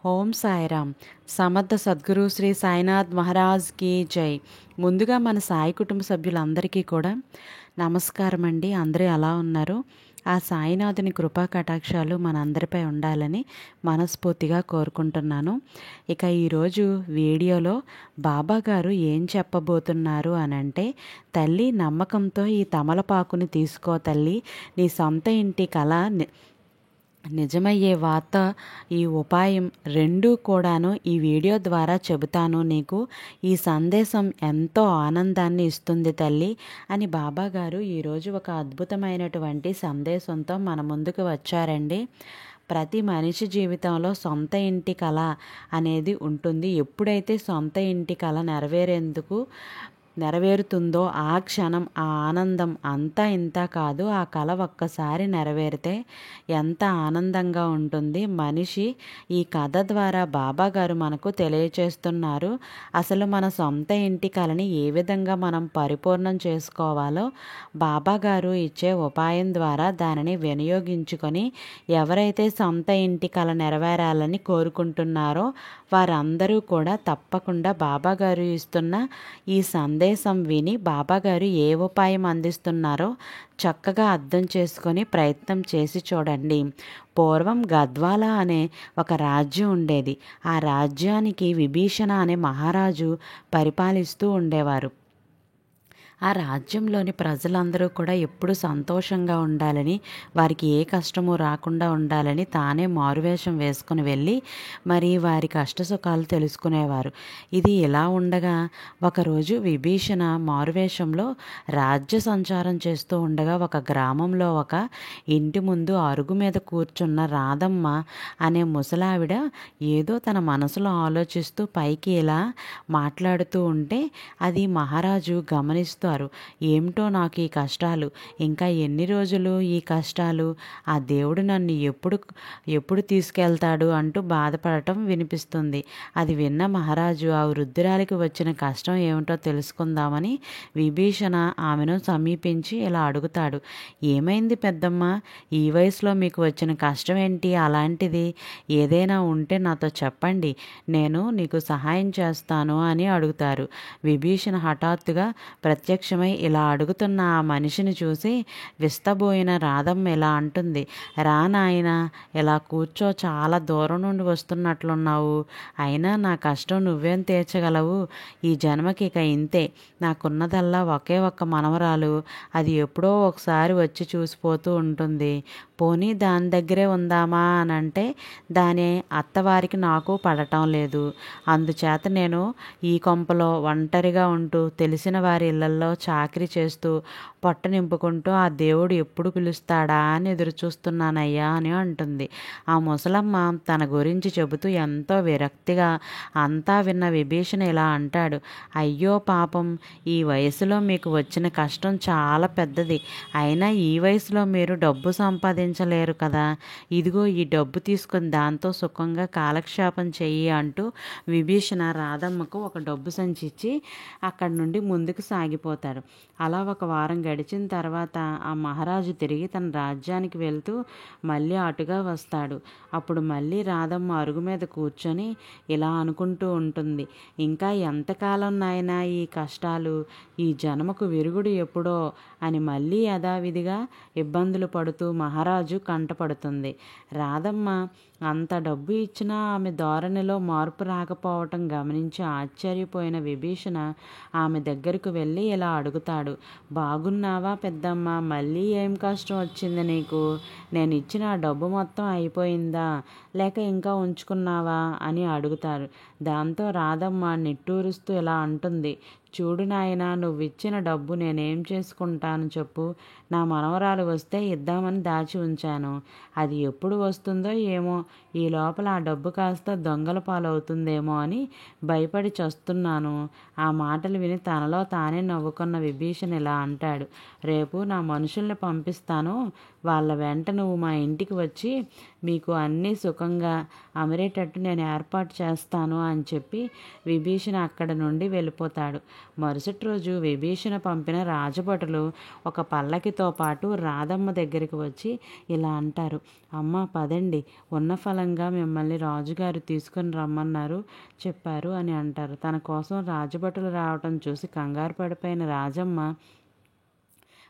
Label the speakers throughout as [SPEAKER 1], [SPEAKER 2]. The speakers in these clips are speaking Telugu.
[SPEAKER 1] ఓం సాయిరామ్. సమర్థ సద్గురు శ్రీ సాయినాథ్ మహారాజ్కి జై. ముందుగా మన సాయి కుటుంబ సభ్యులందరికీ కూడా నమస్కారం అండి. అందరూ ఎలా ఉన్నారు? ఆ సాయినాథుని కృపా కటాక్షాలు మనందరిపై ఉండాలని మనస్ఫూర్తిగా కోరుకుంటున్నాను. ఇక ఈరోజు వీడియోలో బాబా గారు ఏం చెప్పబోతున్నారు అనంటే, తల్లి నమ్మకంతో ఈ తమలపాకుని తీసుకో తల్లి, నీ సొంత ఇంటి కళ నిజమయ్యే వార్త, ఈ ఉపాయం రెండూ కూడాను ఈ వీడియో ద్వారా చెబుతాను నీకు. ఈ సందేశం ఎంతో ఆనందాన్ని ఇస్తుంది తల్లి అని బాబా గారు ఈరోజు ఒక అద్భుతమైనటువంటి సందేశంతో మన ముందుకు వచ్చారండి. ప్రతి మనిషి జీవితంలో సొంత ఇంటి కళ అనేది ఉంటుంది. ఎప్పుడైతే సొంత ఇంటి కళ నెరవేరుతుందో ఆ క్షణం ఆ ఆనందం అంతా ఇంత కాదు. ఆ కళ ఒక్కసారి నెరవేరితే ఎంత ఆనందంగా ఉంటుంది. మనిషి ఈ కథ ద్వారా బాబా గారు మనకు తెలియచేస్తున్నారు. అసలు మన సొంత ఇంటి కళని ఏ విధంగా మనం పరిపూర్ణం చేసుకోవాలో బాబా గారు ఇచ్చే ఉపాయం ద్వారా దానిని వినియోగించుకొని ఎవరైతే సొంత ఇంటి కళ నెరవేరాలని కోరుకుంటున్నారో వారందరూ కూడా తప్పకుండా బాబా గారు ఇస్తున్న ఈ సందేశం విని బాబాగారు ఏ ఉపాయం అందిస్తున్నారో చక్కగా అర్థం చేసుకొని ప్రయత్నం చేసి చూడండి. పూర్వం గద్వాల అనే ఒక రాజ్యం ఉండేది. ఆ రాజ్యానికి విభీషణ అనే మహారాజు పరిపాలిస్తూ ఉండేవారు. ఆ రాజ్యంలోని ప్రజలందరూ కూడా ఎప్పుడు సంతోషంగా ఉండాలని, వారికి ఏ కష్టము రాకుండా ఉండాలని తానే మారువేషం వేసుకుని వెళ్ళి మరి వారి కష్టసుఖాలు తెలుసుకునేవారు. ఇది ఇలా ఉండగా ఒకరోజు విభీషణ మారువేషంలో రాజ్య సంచారం చేస్తూ ఉండగా ఒక గ్రామంలో ఒక ఇంటి ముందు అరుగు మీద కూర్చున్న రాధమ్మ అనే ముసలావిడ ఏదో తన మనసులో ఆలోచిస్తూ పైకి ఇలా మాట్లాడుతూ ఉంటే అది మహారాజు గమనిస్తూ, ఏమిటో నాకు ఈ కష్టాలు, ఇంకా ఎన్ని రోజులు ఈ కష్టాలు, ఆ దేవుడు నన్ను ఎప్పుడు తీసుకెళ్తాడు అంటూ బాధపడటం వినిపిస్తుంది. అది విన్న మహారాజు ఆ వృద్ధురాలికి వచ్చిన కష్టం ఏమిటో తెలుసుకుందామని విభీషణ ఆమెను సమీపించి ఇలా అడుగుతాడు. ఏమైంది పెద్దమ్మ, ఈ వయసులో మీకు వచ్చిన కష్టం ఏంటి? అలాంటిది ఏదైనా ఉంటే నాతో చెప్పండి, నేను నీకు సహాయం చేస్తాను అని అడుగుతారు. విభీషణ హఠాత్తుగా ప్రత్యక్షమై ఇలా అడుగుతున్న ఆ మనిషిని చూసి విస్తబోయిన రాధమ్మ ఇలా అంటుంది. రా నాయనా, ఇలా కూర్చో, చాలా దూరం నుండి వస్తున్నట్లున్నావు. అయినా నా కష్టం నువ్వేం తీర్చగలవు? ఈ జన్మకి ఇక ఇంతే. నాకున్నదల్లా ఒకే ఒక్క మనవరాలు. అది ఎప్పుడో ఒకసారి వచ్చి చూసిపోతూ ఉంటుంది. పోనీ దాని దగ్గరే ఉందామా అని అంటే దాని అత్తవారికి నాకు పడటం లేదు. అందుచేత నేను ఈ కొంపలో ఒంటరిగా ఉంటూ తెలిసిన వారి ఇళ్లల్లో చాకరీ చేస్తూ పొట్ట నింపుకుంటూ ఆ దేవుడు ఎప్పుడు పిలుస్తాడా అని ఎదురు చూస్తున్నానయ్యా అని అంటుంది. ఆ ముసలమ్మ తన గురించి చెబుతూ ఎంతో విరక్తిగా అంతా విన్న విభీషణ ఇలా అంటాడు. అయ్యో పాపం, ఈ వయసులో మీకు వచ్చిన కష్టం చాలా పెద్దది. అయినా ఈ వయసులో మీరు డబ్బు సంపాదించలేరు కదా. ఇదిగో ఈ డబ్బు తీసుకొని దాంతో సుఖంగా కాలక్షేపం చెయ్యి అంటూ విభీషణ రాధమ్మకు ఒక డబ్బు సంచిచ్చి అక్కడి నుండి ముందుకు సాగిపోతాడు. అలా ఒక వారం గడిచిన తర్వాత ఆ మహారాజు తిరిగి తన రాజ్యానికి వెళ్తూ మళ్ళీ అటుగా వస్తాడు. అప్పుడు మళ్ళీ రాధమ్మ అరుగు మీద కూర్చొని ఇలా అనుకుంటూ ఉంటుంది. ఇంకా ఎంతకాలం నాయనా ఈ కష్టాలు, ఈ జన్మకు విరుగుడు ఎప్పుడో అని మళ్ళీ యథావిధిగా ఇబ్బందులు పడుతూ మహారాజు కంటపడుతుంది. రాధమ్మ అంత డబ్బు ఇచ్చినా ఆమె ధోరణిలో మార్పు రాకపోవటం గమనించి ఆశ్చర్యపోయిన విభీషణ ఆమె దగ్గరకు వెళ్ళి ఇలా అడుగుతాడు. బాగున్నావా పెద్దమ్మ? మళ్ళీ ఏం కష్టం వచ్చింది నీకు? నేను ఇచ్చిన ఆ డబ్బు మొత్తం అయిపోయిందా, లేక ఇంకా ఉంచుకున్నావా అని అడుగుతారు. దాంతో రాధమ్మ నిట్టూరుస్తూ ఇలా అంటుంది. చూడు నాయనా, నువ్విచ్చిన డబ్బు నేనేం చేసుకుంటాను చెప్పు? నా మనవరాలు వస్తే ఇద్దామని దాచి ఉంచాను. అది ఎప్పుడు వస్తుందో ఏమో, ఈ లోపల ఆ డబ్బు కాస్త దొంగల పాలవుతుందేమో అని భయపడి చస్తున్నాను. ఆ మాటలు విని తనలో తానే నవ్వుకున్న విభీషణ ఇలా అంటాడు. రేపు నా మనుషుల్ని పంపిస్తాను. వాళ్ళ వెంట నువ్వు మా ఇంటికి వచ్చి మీకు అన్నీ సుఖంగా అమరేటట్టు నేను ఏర్పాటు చేస్తాను అని చెప్పి విభీషణ అక్కడ నుండి వెళ్ళిపోతాడు. మరుసటి రోజు విభీషణ పంపిన రాజభటులు ఒక పల్లకితో పాటు రాధమ్మ దగ్గరికి వచ్చి ఇలా అంటారు, అమ్మ పదండి, ఉన్న ఫలంగా మిమ్మల్ని రాజుగారు తీసుకొని రమ్మన్నారు చెప్పారు అని అంటారు. తన కోసం రాజభటులు రావటం చూసి కంగారు పడిపోయిన రాజమ్మ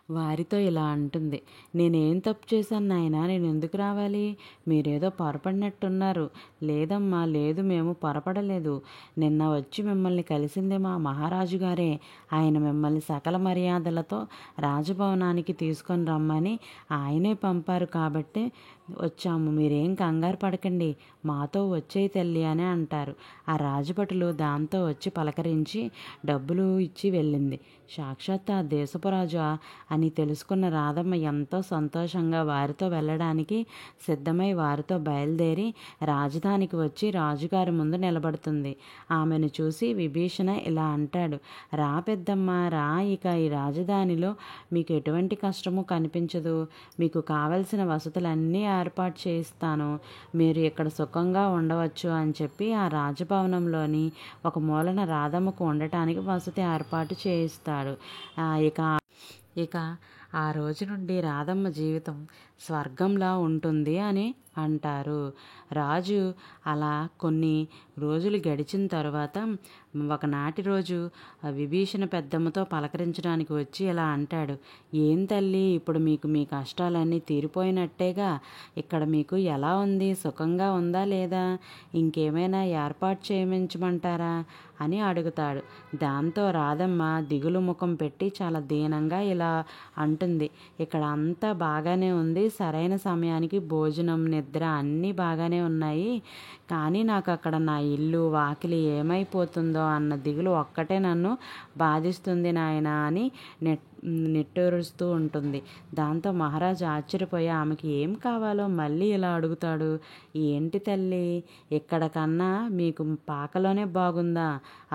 [SPEAKER 1] వారితో ఇలా అంటుంది, నేనేం తప్పు చేశాను నాయనా, నేను ఎందుకు రావాలి? మీరేదో పొరపడినట్టున్నారు. లేదమ్మా, లేదు, మేము పొరపడలేదు. నిన్న వచ్చి మిమ్మల్ని కలిసింది మా మహారాజు గారే. ఆయన మిమ్మల్ని సకల మర్యాదలతో రాజభవనానికి తీసుకొని రమ్మని ఆయనే పంపారు కాబట్టి వచ్చాము. మీరేం కంగారు పడకండి, మాతో వచ్చేయి తల్లి అని అంటారు. ఆ రాజభటులు దాంతో వచ్చి పలకరించి డబ్బులు ఇచ్చి వెళ్ళింది. సాక్షాత్ ఆ దేశపురాజు అని తెలుసుకున్న రాధమ్మ ఎంతో సంతోషంగా వారితో వెళ్ళడానికి సిద్ధమై వారితో బయలుదేరి రాజధానికి వచ్చి రాజుగారి ముందు నిలబడుతుంది. ఆమెను చూసి విభీషణ ఇలా అంటాడు, రా పెద్దమ్మ రా, ఇక ఈ రాజధానిలో మీకు ఎటువంటి కష్టము కనిపించదు. మీకు కావలసిన వసతులన్నీ ఏర్పాటు చేయిస్తాను. మీరు ఇక్కడ సుఖంగా ఉండవచ్చు అని చెప్పి ఆ రాజభవనంలోని ఒక మూలన రాధమ్మకు ఉండటానికి వసతి ఏర్పాటు చేయిస్తాడు. ఇక ఇక ఆ రోజు నుండి రాధమ్మ జీవితం స్వర్గంలా ఉంటుంది అని అంటారు. రాజు అలా కొన్ని రోజులు గడిచిన తర్వాత ఒకనాటి రోజు విభీషణ పెద్దమ్మతో పలకరించడానికి వచ్చి ఇలా అంటాడు, ఏం తల్లి, ఇప్పుడు మీకు మీ కష్టాలన్నీ తీరిపోయినట్టేగా. ఇక్కడ మీకు ఎలా ఉంది, సుఖంగా ఉందా లేదా? ఇంకేమైనా ఏర్పాటు చేయమించమంటారా అని అడుగుతాడు. దాంతో రాధమ్మ దిగులు ముఖం పెట్టి చాలా దీనంగా ఇలా అంటుంది, ఇక్కడ అంతా బాగానే ఉంది, సరైన సమయానికి భోజనం నిద్ర అన్నీ బాగానే ఉన్నాయి. కానీ నాకు అక్కడ నా ఇల్లు వాకిలి ఏమైపోతుందో అన్న దిగులు ఒక్కటే నన్ను బాధిస్తుంది నాయనా అని నిట్టూరుస్తూ ఉంటుంది. దాంతో మహారాజు ఆశ్చర్యపోయి ఆమెకి ఏం కావాలో మళ్ళీ ఇలా అడుగుతాడు, ఏంటి తల్లి, ఇక్కడ కన్నా మీకు పాకలోనే బాగుందా?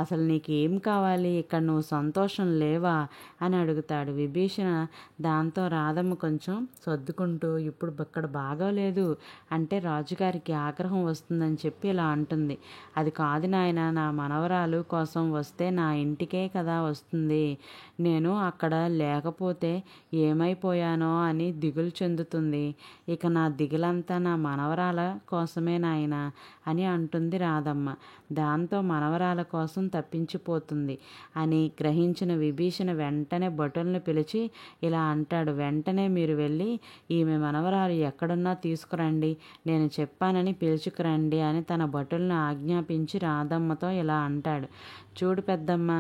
[SPEAKER 1] అసలు నీకు ఏం కావాలి? ఇక్కడ నువ్వు సంతోషం లేవా అని అడుగుతాడు విభీషణ. దాంతో రాధమ్మ కొంచెం సర్దుకుంటూ ఇప్పుడు ఇక్కడ బాగోలేదు అంటే రాజుగారికి ఆగ్రహం వస్తుందని చెప్పి ఇలా అంటుంది, అది కాదు నాయన, నా మనవరాలు కోసం వస్తే నా ఇంటికే కదా వస్తుంది. నేను అక్కడ లేకపోతే ఏమైపోయానో అని దిగులు చెందుతుంది. ఇక నా దిగులంతా నా మనవరాల కోసమే నాయన అని అంటుంది రాధమ్మ. దాంతో మనవరాల కోసం తప్పించిపోతుంది అని గ్రహించిన విభీషణ వెంటనే భటులను పిలిచి ఇలా అంటాడు, వెంటనే మీరు వెళ్ళి ఈమె మనవరాలు ఎక్కడున్నా తీసుకురండి, నేను చెప్పానని పిలుచుకురండి అని తన భటులను ఆజ్ఞాపించి రాధమ్మతో ఇలా అంటాడు, చూడు పెద్దమ్మ,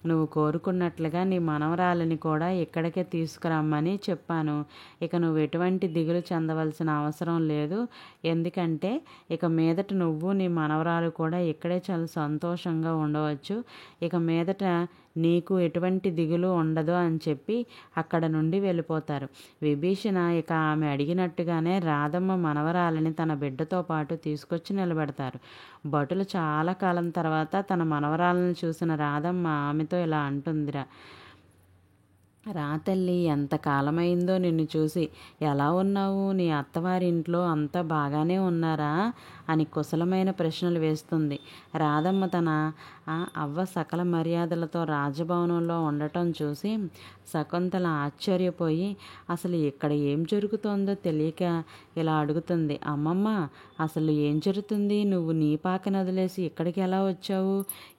[SPEAKER 1] నువ్వు కోరుకున్నట్లుగా నీ మనవరాలని కూడా ఇక్కడికే తీసుకురమ్మని చెప్పాను. ఇక నువ్వు ఎటువంటి దిగులు చెందవలసిన అవసరం లేదు. ఎందుకంటే ఇక మీదట నువ్వు నీ మనవరాలు కూడా ఇక్కడే చాలా సంతోషంగా ఉండవచ్చు. ఇక మీదట నీకు ఎటువంటి దిగులు ఉండదు అని చెప్పి అక్కడ నుండి వెళ్ళిపోతారు. విభీషణ ఇక ఆమె అడిగినట్టుగానే రాధమ్మ మనవరాలని తన బిడ్డతో పాటు తీసుకొచ్చి నిలబెడతారు. భటులు చాలా కాలం తర్వాత తన మనవరాలను చూసిన రాధమ్మ ఆమెతో ఇలా అంటుందిరా, రా తల్లి, ఎంత కాలమైందో నిన్ను చూసి. ఎలా ఉన్నావు? నీ అత్తవారి ఇంట్లో అంతా బాగానే ఉన్నారా అని కుశలమైన ప్రశ్నలు వేస్తుంది. రాధమ్మ తన అవ్వ సకల మర్యాదలతో రాజభవనంలో ఉండటం చూసి శకుంతల ఆశ్చర్యపోయి అసలు ఇక్కడ ఏం జరుగుతోందో తెలియక ఇలా అడుగుతుంది, అమ్మమ్మ అసలు ఏం జరుగుతుంది? నువ్వు నీ పాకను వదిలేసి ఇక్కడికి ఎలా వచ్చావు?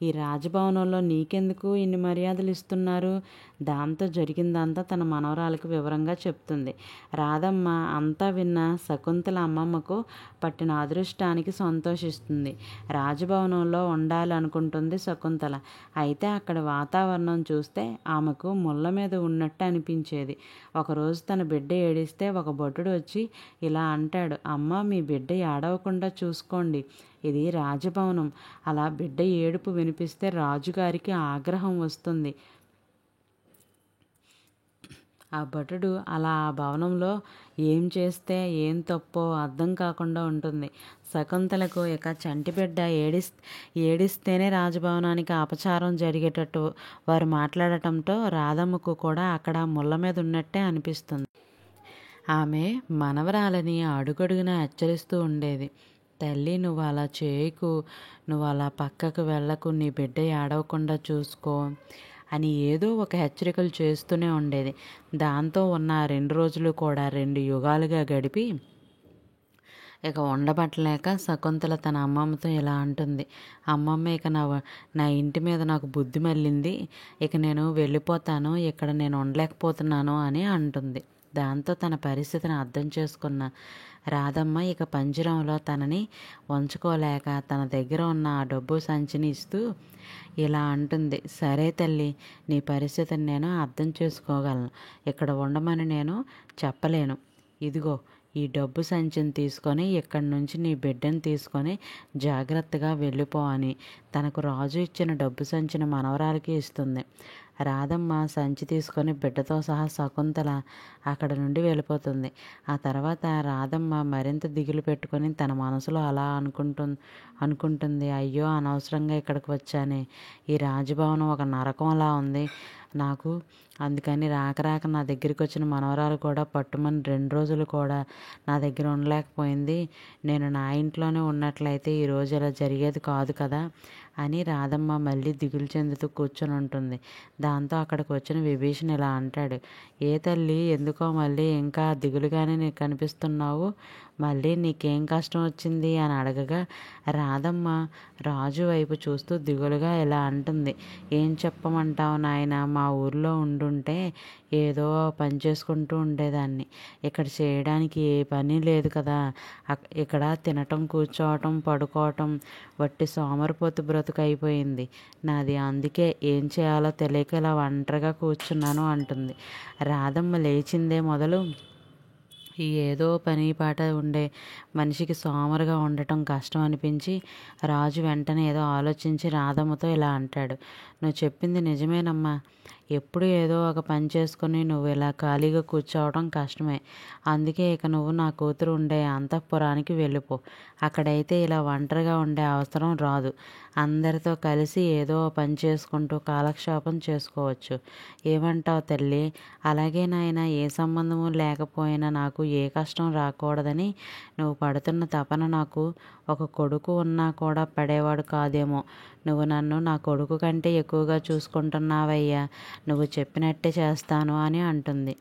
[SPEAKER 1] ఈ రాజభవనంలో నీకెందుకు ఇన్ని మర్యాదలు ఇస్తున్నారు? దాంతో జరిగిందంతా తన మనవరాలకు వివరంగా చెప్తుంది. రాధమ్మ అంతా విన్న శకుంతల అమ్మమ్మకు పట్టిన అదృష్టానికి సంతోషిస్తుంది. రాజభవనంలో ఉండాలనుకుంటుంది శకుంతల. అయితే అక్కడ వాతావరణం చూస్తే ఆమెకు ముళ్ళ మీద ఉన్నట్టు అనిపించేది. ఒకరోజు తన బిడ్డ ఏడిస్తే ఒక భటుడు వచ్చి ఇలా అంటాడు, అమ్మ మీ బిడ్డ ఏడవకుండా చూసుకోండి, ఇది రాజభవనం. అలా బిడ్డ ఏడుపు వినిపిస్తే రాజుగారికి ఆగ్రహం వస్తుంది. ఆ భటుడు అలా ఆ భవనంలో ఏం చేస్తే ఏం తప్పో అర్థం కాకుండా ఉంటుంది. శకుంతలకు ఇక చంటి బిడ్డ ఏడిస్తేనే రాజభవనానికి అపచారం జరిగేటట్టు వారు మాట్లాడటంతో రాధమ్మకు కూడా అక్కడ ముళ్ళ మీద ఉన్నట్టే అనిపిస్తుంది. ఆమె మనవరాలని అడుగడుగునా హెచ్చరిస్తూ ఉండేది. తల్లి, నువ్వు అలా చేయకు, నువ్వు అలా పక్కకు వెళ్ళకు, నీ బిడ్డ ఏడవకుండా చూసుకో అని ఏదో ఒక హెచ్చరికలు చేస్తూనే ఉండేది. దాంతో ఉన్న ఆ 2 రోజులు కూడా 2 యుగాలుగా గడిపి ఇక ఉండబట్టలేక శకుంతల తన అమ్మమ్మతో ఇలా అంటుంది. అమ్మమ్మ, ఇక నా ఇంటి మీద నాకు బుద్ధి మళ్ళింది, ఇక నేను వెళ్ళిపోతాను, ఇక్కడ నేను ఉండలేకపోతున్నాను అని అంటుంది. దాంతో తన పరిస్థితిని అర్థం చేసుకున్న రాధమ్మ ఇక పంజరంలో తనని ఉంచుకోలేక తన దగ్గర ఉన్న ఆ డబ్బు సంచిని ఇస్తూ ఇలా అంటుంది. సరే తల్లి, నీ పరిస్థితిని నేను అర్థం చేసుకోగలను, ఇక్కడ ఉండమని నేను చెప్పలేను, ఇదిగో ఈ డబ్బు సంచిని తీసుకొని ఇక్కడి నుంచి నీ బిడ్డను తీసుకొని జాగ్రత్తగా వెళ్ళిపో అని తనకు రాజు ఇచ్చిన డబ్బు సంచిని మనవరాలకి ఇస్తుంది. రాధమ్మ సంచి తీసుకొని బిడ్డతో సహా శకుంతల అక్కడ నుండి వెళ్ళిపోతుంది. ఆ తర్వాత రాధమ్మ మరింత దిగులు పెట్టుకొని తన మనసులో అలా అనుకుంటుంది, అయ్యో అనవసరంగా ఇక్కడికి వచ్చానే, ఈ రాజభవనం ఒక నరకంలా ఉంది నాకు, అందుకని రాక నా దగ్గరికి వచ్చిన మనవరాలు కూడా పట్టుమని 2 రోజులు కూడా నా దగ్గర ఉండలేకపోయింది, నేను నా ఇంట్లోనే ఉన్నట్లయితే ఈరోజు ఇలా జరిగేది కాదు కదా అని రాధమ్మ మళ్ళీ దిగులు చెందుతూ కూర్చొని ఉంటుంది. దాంతో అక్కడికి వచ్చిన విభీషణ్ ఇలా అంటాడు. ఏ తల్లి, ఎందుకో మళ్ళీ ఇంకా దిగులుగానే నీకు కనిపిస్తున్నావు, మళ్ళీ నీకేం కష్టం వచ్చింది అని అడగగా రాధమ్మ రాజు వైపు చూస్తూ దిగులుగా ఇలా అంటుంది. ఏం చెప్పమంటావు నాయన, మా ఊర్లో ఉండుంటే ఏదో పని చేసుకుంటూ ఉండేదాన్ని, ఇక్కడ చేయడానికి ఏ పని లేదు కదా, ఇక్కడ తినటం, కూర్చోవటం, పడుకోవటం వట్టి సోమరిపోతు బ్రతుకు అయిపోయింది నాది, అందుకే ఏం చేయాలో తెలియక ఇలా ఒంటరిగా కూర్చున్నాను అంటుంది. రాధమ్మ లేచిందే మొదలు ఈ ఏదో పని పాట ఉండే మనిషికి సోమరుగా ఉండటం కష్టం అనిపించి రాజు వెంటనే ఏదో ఆలోచించి రాధమ్మతో ఇలా అంటాడు. నువ్వు చెప్పింది నిజమేనమ్మా, ఎప్పుడు ఏదో ఒక పని చేసుకొని నువ్వు ఇలా ఖాళీగా కూర్చోవడం కష్టమే, అందుకే ఇక నువ్వు నా కూతురు ఉండే అంతఃపురానికి వెళ్ళిపో, అక్కడైతే ఇలా ఒంటరిగా ఉండే అవసరం రాదు, అందరితో కలిసి ఏదో పని చేసుకుంటూ కాలక్షేపం చేసుకోవచ్చు, ఏమంటావు తల్లి? అలాగే నాయన, ఏ సంబంధము లేకపోయినా నాకు ఏ కష్టం రాకూడదని నువ్వు పడుతున్న తపన నాకు ఒక కొడుకు ఉన్నా కూడా పడేవాడు కాదేమో, నువ్వు నన్ను నా కొడుకు కంటే ఎక్కువగా చూసుకుంటున్నావయ్యా, నువ్వు చెప్పినట్టే చేస్తాను అని అంటుంది.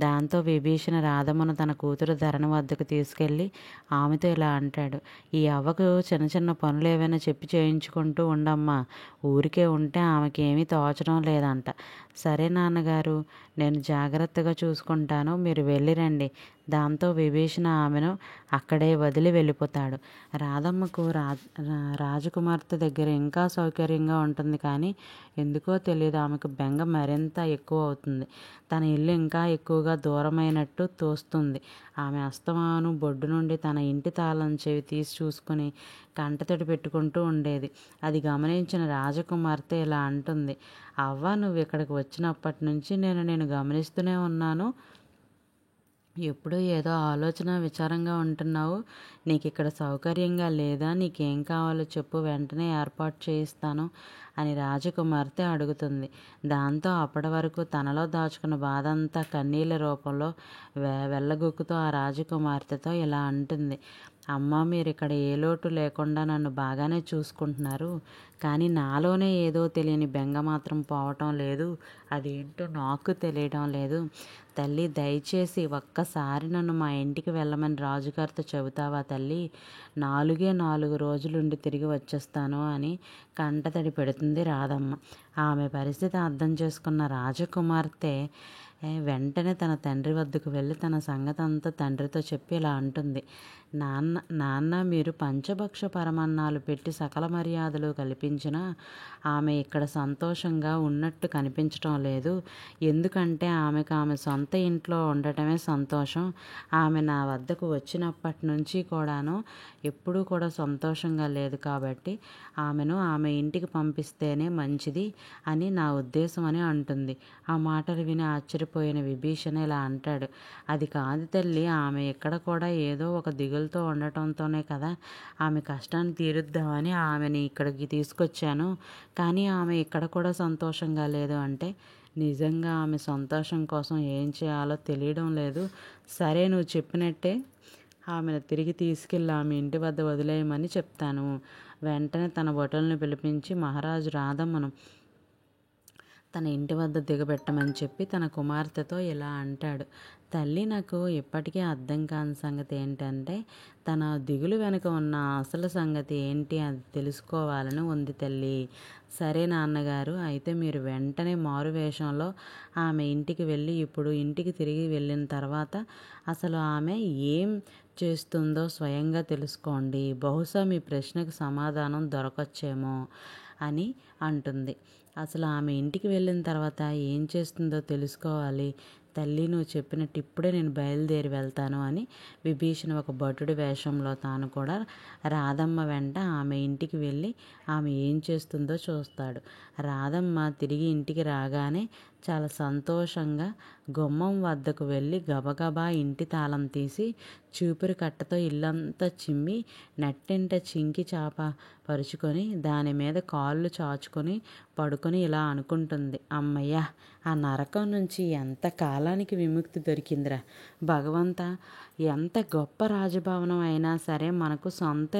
[SPEAKER 1] దాంతో విభీషణ రాధమ్మను తన కూతురు ధరణి వద్దకు తీసుకెళ్ళి ఆమెతో ఇలా అంటాడు. ఈ అవ్వకు చిన్న చిన్న పనులు ఏవైనా చెప్పి చేయించుకుంటూ ఉండమ్మా, ఊరికే ఉంటే ఆమెకి ఏమీ తోచడం లేదంట. సరే నాన్నగారు, నేను జాగ్రత్తగా చూసుకుంటాను, మీరు వెళ్ళిరండి. దాంతో విభీషణ ఆమెను అక్కడే వదిలి వెళ్ళిపోతాడు. రాధమ్మకు రాజకుమార్తె దగ్గర ఇంకా సౌకర్యంగా ఉంటుంది, కానీ ఎందుకో తెలియదు ఆమెకు బెంగ మరింత ఎక్కువ అవుతుంది. తన ఇల్లు ఇంకా ఎక్కువగా దూరమైనట్టు తోస్తుంది. ఆమె అస్తమాను బొడ్డు నుండి తన ఇంటి తాళం చెవి తీసి చూసుకుని కంటతడి పెట్టుకుంటూ ఉండేది. అది గమనించిన రాజకుమార్తె ఇలా అంటుంది. అవ్వ, నువ్వు ఇక్కడికి వచ్చినప్పటి నుంచి నేను గమనిస్తూనే ఉన్నాను, ఎప్పుడూ ఏదో ఆలోచన విచారంగా ఉంటున్నావు, నీకు ఇక్కడ సౌకర్యంగా లేదా, నీకేం కావాలో చెప్పు, వెంటనే ఏర్పాటు చేయిస్తాను అని రాజకుమార్తె అడుగుతుంది. దాంతో అప్పటి వరకు తనలో దాచుకున్న బాధ అంతా కన్నీళ్ళ రూపంలో వెళ్ళగొక్కుతూ ఆ రాజకుమార్తెతో ఇలా అంటుంది. అమ్మ, మీరు ఇక్కడ ఏ లోటు లేకుండా నన్ను బాగానే చూసుకుంటున్నారు, కానీ నాలోనే ఏదో తెలియని బెంగ మాత్రం పోవటం లేదు, అదేంటో నాకు తెలియడం లేదు. తల్లి, దయచేసి ఒక్కసారి నన్ను మా ఇంటికి వెళ్ళమని రాజుగారితో చెబుతావా తల్లి? 4 రోజులుండి తిరిగి వచ్చేస్తాను అని కంటతడి పెడుతుంది రాధమ్మ. ఆమె పరిస్థితి అర్థం చేసుకున్న రాజకుమార్తె వెంటనే తన తండ్రి వద్దకు వెళ్ళి తన సంగతి అంతా తండ్రితో చెప్పి ఇలా అంటుంది. నాన్న, మీరు పంచభక్ష పరమన్నాలు పెట్టి సకల మర్యాదలు కల్పించినా ఆమె ఇక్కడ సంతోషంగా ఉన్నట్టు కనిపించటం లేదు, ఎందుకంటే ఆమె సొంత ఇంట్లో ఉండటమే సంతోషం, ఆమె నా వద్దకు వచ్చినప్పటి నుంచి కూడాను ఎప్పుడూ కూడా సంతోషంగా లేదు, కాబట్టి ఆమె ఇంటికి పంపిస్తేనే మంచిది అని నా ఉద్దేశం అని అంటుంది. ఆ మాటలు విని ఆశ్చర్యపోయిన విభీషణ ఇలా అంటాడు. అది కాదు తల్లి, ఆమె ఇక్కడ కూడా ఏదో ఒక దిగులతో ఉండటంతోనే కదా ఆమె కష్టాన్ని తీరుద్దామని ఆమెని ఇక్కడికి తీసుకొచ్చాను, కానీ ఆమె ఇక్కడ కూడా సంతోషంగా లేదు అంటే నిజంగా ఆమె సంతోషం కోసం ఏం చేయాలో తెలియడం లేదు. సరే, నువ్వు చెప్పినట్టే ఆమెను తిరిగి తీసుకెళ్ళి ఆమె ఇంటి వద్ద వదిలేయమని చెప్తాను. వెంటనే తన భటులను పిలిపించి మహారాజు రాధమ్మను తన ఇంటి వద్ద దిగబెట్టమని చెప్పి తన కుమార్తెతో ఇలా అంటాడు. తల్లి, నాకు ఇప్పటికీ అర్థం కాని సంగతి ఏంటంటే, తన దిగులు వెనుక ఉన్న అసలు సంగతి ఏంటి అది తెలుసుకోవాలని ఉంది తల్లి. సరే నాన్నగారు, అయితే మీరు వెంటనే మారు వేషంలో ఆమె ఇంటికి వెళ్ళి ఇప్పుడు ఇంటికి తిరిగి వెళ్ళిన తర్వాత అసలు ఆమె ఏం చేస్తుందో స్వయంగా తెలుసుకోండి. బహుశా మీ ప్రశ్నకు సమాధానం దొరకొచ్చేమో అని అంటుంది. అసలు ఆమె ఇంటికి వెళ్ళిన తర్వాత ఏం చేస్తుందో తెలుసుకోవాలి తల్లి. నువ్వు చెప్పినట్టు ఇప్పుడే నేను బయలుదేరి వెళ్తాను అని విభీషణ ఒక భటుడి వేషంలో తాను కూడా రాధమ్మ వెంట ఆమె ఇంటికి వెళ్ళి ఆమె ఏం చేస్తుందో చూస్తాడు. రాధమ్మ తిరిగి ఇంటికి రాగానే చాలా సంతోషంగా గుమ్మం వద్దకు వెళ్ళి గబగబా ఇంటి తాళం తీసి చీపురు కట్టతో ఇల్లంతా చిమ్మి నట్టింట చింకి చాప పరుచుకొని దాని మీద కాళ్ళు చాచుకొని పడుకొని ఇలా అనుకుంటుంది. అమ్మయ్య, ఆ నరకం నుంచి ఎంత కాలానికి విముక్తి దొరికిందిరా భగవంతా. ఎంత గొప్ప రాజభవనం అయినా సరే మనకు సొంత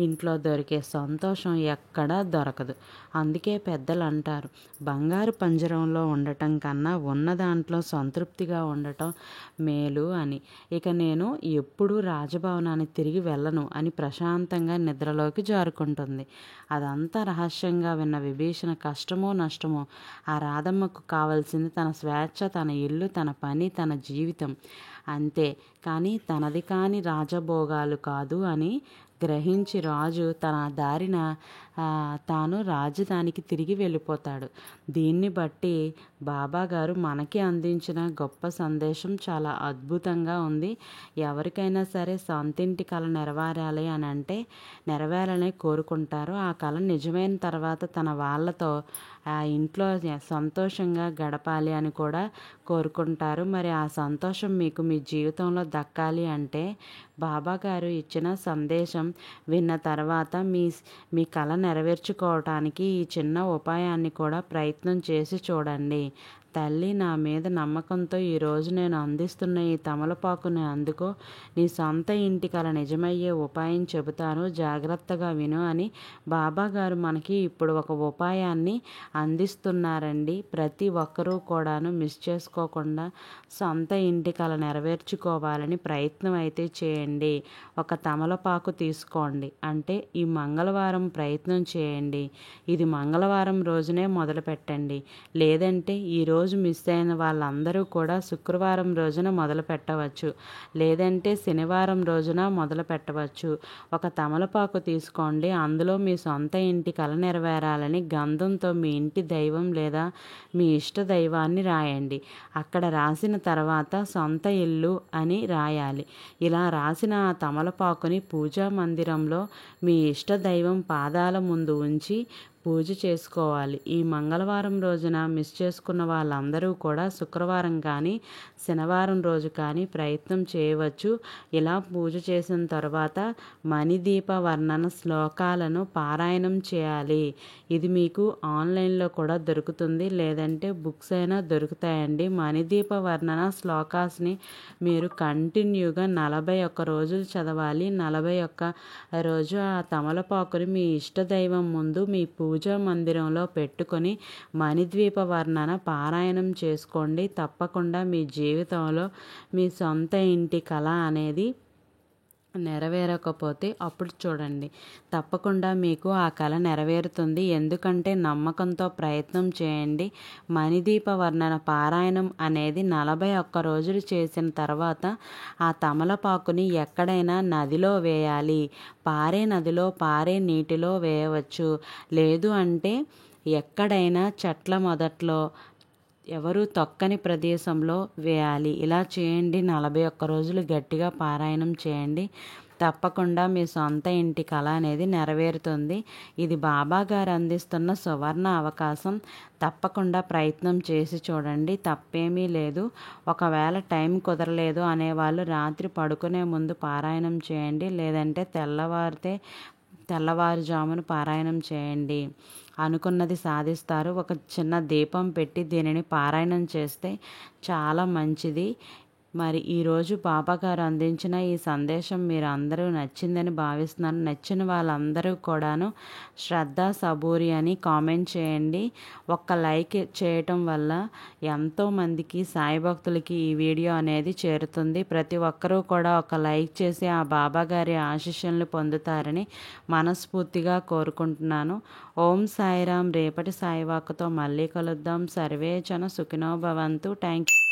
[SPEAKER 1] ఇంట్లో దొరికే సంతోషం ఎక్కడా దొరకదు. అందుకే పెద్దలు అంటారు, బంగారు పంజరంలో ఉండటం కన్నా ఉన్న దాంట్లో సంతృప్తిగా ఉండటం మేలు అని. ఇక నేను ఎప్పుడూ రాజభవనానికి తిరిగి వెళ్ళను అని ప్రశాంతంగా నిద్రలోకి జారుకుంటుంది. అదంతా రహస్యంగా విన్న విభీషణ కష్టమో నష్టమో ఆ రాధమ్మకు కావాల్సింది తన స్వేచ్ఛ, తన ఇల్లు, తన పని, తన జీవితం అంతే. కానీ తనది కాని రాజభోగాలు కాదు అని గ్రహించి రాజు తన దారిన తాను రాజధానికి తిరిగి వెళ్ళిపోతాడు. దీన్ని బట్టి బాబాగారు మనకి అందించిన గొప్ప సందేశం చాలా అద్భుతంగా ఉంది. ఎవరికైనా సరే సొంతింటి కల నెరవేరాలి అని అంటే నెరవేరాలని కోరుకుంటారు. ఆ కళ నిజమైన తర్వాత తన వాళ్ళతో ఆ ఇంట్లో సంతోషంగా గడపాలి అని కూడా కోరుకుంటారు. మరి ఆ సంతోషం మీకు మీ జీవితంలో దక్కాలి అంటే బాబాగారు ఇచ్చిన సందేశం విన్న తర్వాత మీ కళ నెరవేర్చుకోవటానికి ఈ చిన్న ఉపాయాన్ని కూడా ప్రయత్నం చేసి చూడండి. తల్లి, నా మీద నమ్మకంతో ఈరోజు నేను అందిస్తున్న ఈ తమలపాకుని అందుకో. నీ సొంత ఇంటి కల నిజమయ్యే ఉపాయం చెబుతాను, జాగ్రత్తగా విను అని బాబాగారు మనకి ఇప్పుడు ఒక ఉపాయాన్ని అందిస్తున్నారండి. ప్రతి ఒక్కరూ కూడాను మిస్ చేసుకోకుండా సొంత ఇంటి కల నెరవేర్చుకోవాలని ప్రయత్నం అయితే చేయండి. ఒక తమలపాకు తీసుకోండి, అంటే ఈ మంగళవారం ప్రయత్నం చేయండి. ఇది మంగళవారం రోజునే మొదలు పెట్టండి. లేదంటే ఈరోజు మిస్ అయిన వాళ్ళందరూ కూడా శుక్రవారం రోజున మొదలు పెట్టవచ్చు, లేదంటే శనివారం రోజున మొదలు పెట్టవచ్చు. ఒక తమలపాకు తీసుకోండి, అందులో మీ సొంత ఇంటి కల నెరవేరాలని గంధంతో మీ ఇంటి దైవం లేదా మీ ఇష్ట దైవాన్ని రాయండి. అక్కడ రాసిన తర్వాత సొంత ఇల్లు అని రాయాలి. ఇలా రాసిన ఆ తమలపాకుని పూజా మందిరంలో మీ ఇష్ట దైవం పాదాల ముందు ఉంచి పూజ చేసుకోవాలి. ఈ మంగళవారం రోజున మిస్ చేసుకున్న వాళ్ళందరూ కూడా శుక్రవారం కానీ శనివారం రోజు కానీ ప్రయత్నం చేయవచ్చు. ఇలా పూజ చేసిన తర్వాత మణిదీప వర్ణన శ్లోకాలను పారాయణం చేయాలి. ఇది మీకు ఆన్లైన్లో కూడా దొరుకుతుంది, లేదంటే బుక్స్ అయినా దొరుకుతాయండి. మణిదీప వర్ణన శ్లోకాస్ని మీరు కంటిన్యూగా 41 రోజులు చదవాలి. 41 రోజు ఆ తమలపాకుని మీ ఇష్టదైవం ముందు మీ పూజా మందిరంలో పెట్టుకొని మణిద్వీప వర్ణన పారాయణం చేసుకోండి. తప్పకుండా మీ జీవితంలో మీ సొంత ఇంటి కళ అనేది నెరవేరకపోతే అప్పుడు చూడండి, తప్పకుండా మీకు ఆ కళ నెరవేరుతుంది. ఎందుకంటే నమ్మకంతో ప్రయత్నం చేయండి. మణిదీప వర్ణన పారాయణం అనేది 41 రోజులు చేసిన తర్వాత ఆ తమలపాకుని ఎక్కడైనా నదిలో వేయాలి. పారే నదిలో, పారే నీటిలో వేయవచ్చు. లేదు అంటే ఎక్కడైనా చెట్ల మొదట్లో ఎవరు తొక్కని ప్రదేశంలో వేయాలి. ఇలా చేయండి. 41 రోజులు గట్టిగా పారాయణం చేయండి. తప్పకుండా మీ సొంత ఇంటి కళ అనేది నెరవేరుతుంది. ఇది బాబా గారు అందిస్తున్న సువర్ణ అవకాశం. తప్పకుండా ప్రయత్నం చేసి చూడండి, తప్పేమీ లేదు. ఒకవేళ టైం కుదరలేదు అనేవాళ్ళు రాత్రి పడుకునే ముందు పారాయణం చేయండి, లేదంటే తెల్లవారితే తెల్లవారుజామున పారాయణం చేయండి. అనుకున్నది సాధిస్తారు. ఒక చిన్న దీపం పెట్టి దీనిని పారాయణం చేస్తే చాలా మంచిది. మరి ఈరోజు బాబాగారు అందించిన ఈ సందేశం మీరు అందరూ నచ్చిందని భావిస్తున్నాను. నచ్చిన వాళ్ళందరూ కూడాను శ్రద్ధ సబూరి అని కామెంట్ చేయండి. ఒక్క లైక్ చేయటం వల్ల ఎంతోమందికి సాయి భక్తులకి ఈ వీడియో అనేది చేరుతుంది. ప్రతి ఒక్కరూ కూడా ఒక లైక్ చేసి ఆ బాబాగారి ఆశీస్సులను పొందుతారని మనస్ఫూర్తిగా కోరుకుంటున్నాను. ఓం సాయిరాం. రేపటి సాయివాకుతో మళ్ళీ కలుద్దాం. సర్వే జన సుఖినో భవంతు. Thank you.